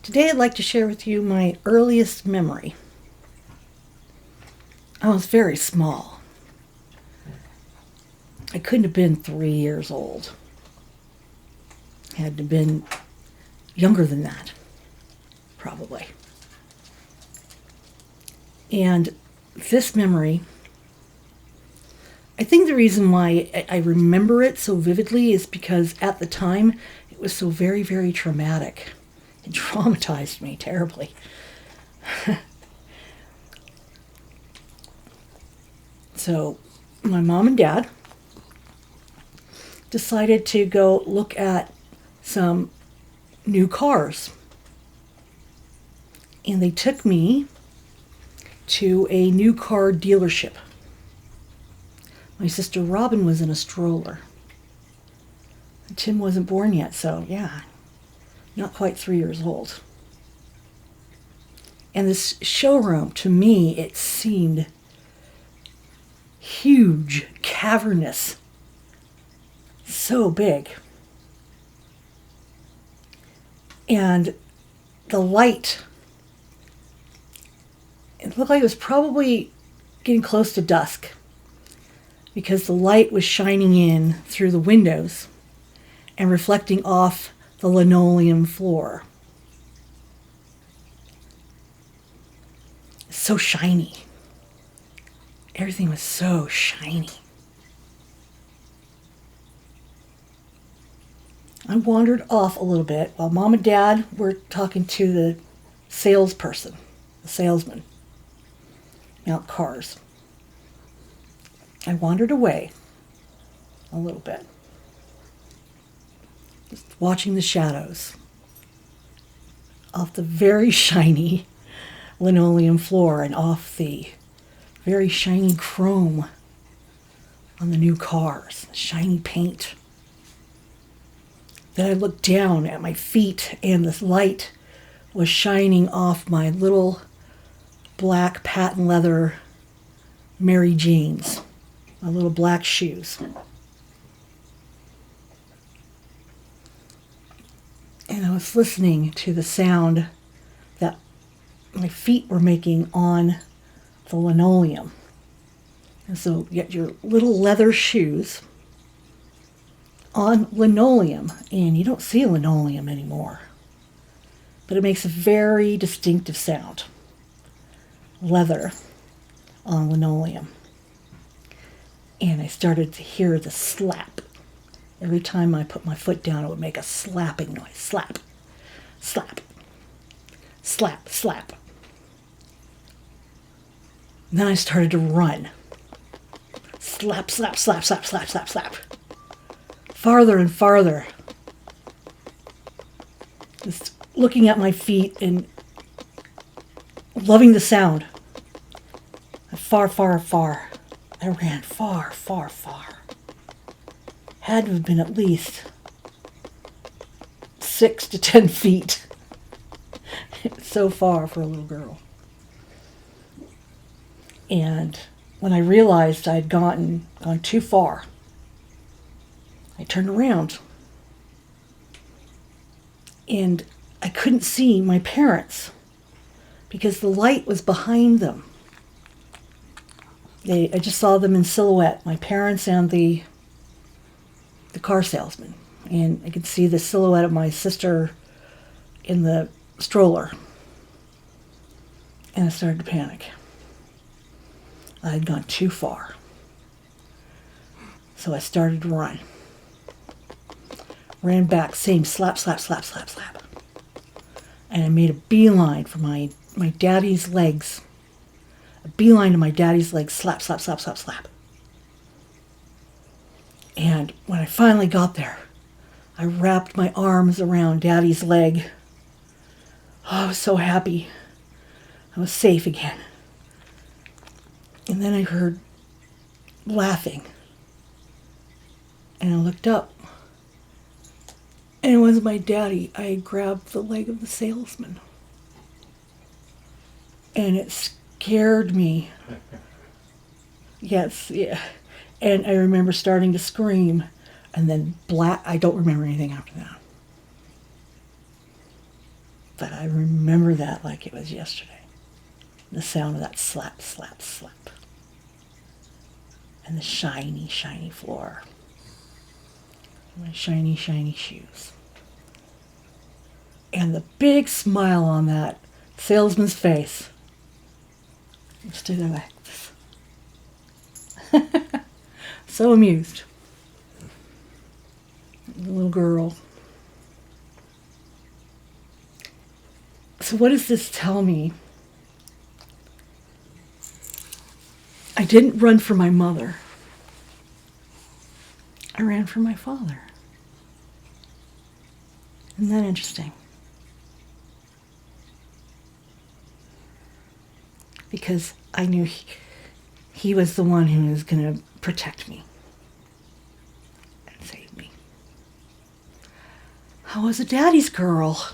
Today I'd like to share with you my earliest memory. I was very small. I couldn't have been 3 years old. I had to have been younger than that, probably. And this memory, I think the reason why I remember it so vividly is because at the time it was so very, very traumatic. It traumatized me terribly. So my mom and dad decided to go look at some new cars. And they took me to a new car dealership. My sister Robin was in a stroller. Tim wasn't born yet, so yeah, not quite 3 years old. And this showroom, to me, it seemed huge, cavernous, so big. And the light, it looked like it was probably getting close to dusk because the light was shining in through the windows and reflecting off the linoleum floor. So shiny. Everything was so shiny. I wandered off a little bit while Mom and Dad were talking to the salesperson, the salesman, about cars. I wandered away a little bit, just watching the shadows off the very shiny linoleum floor and off the very shiny chrome on the new cars, shiny paint. Then I looked down at my feet and this light was shining off my little black patent leather Mary Janes, my little black shoes. And I was listening to the sound that my feet were making on the linoleum. And so you get your little leather shoes on linoleum, and you don't see linoleum anymore. But it makes a very distinctive sound. Leather on linoleum. And I started to hear the slap. Every time I put my foot down, it would make a slapping noise. Slap, slap, slap, slap. And then I started to run. Slap, slap, slap, slap, slap, slap, slap. Farther and farther. Just looking at my feet and loving the sound. Far, far, far. I ran far, far, far. Had to have been at least 6 to 10 feet. It's so far for a little girl. And when I realized I had gone too far, I turned around and I couldn't see my parents because the light was behind them. I just saw them in silhouette, my parents and the car salesman. And I could see the silhouette of my sister in the stroller. And I started to panic. I had gone too far. So I started to run. Ran back, same slap, slap, slap, slap, slap. And I made a beeline for my daddy's legs. A beeline to my daddy's legs, slap, slap, slap, slap, slap. And when I finally got there, I wrapped my arms around Daddy's leg. Oh, I was so happy. I was safe again. And then I heard laughing. And I looked up. And it was my daddy. I had grabbed the leg of the salesman. And it scared me. Yes, yeah. And I remember starting to scream, and then I don't remember anything after that. But I remember that like it was yesterday. The sound of that slap, slap, slap. And the shiny, shiny floor. My shiny, shiny shoes. And the big smile on that salesman's face. I stood there like this. So amused. The little girl. So what does this tell me? I didn't run for my mother. I ran for my father. Isn't that interesting? Because I knew he was the one who was going to protect me and save me. I was a daddy's girl.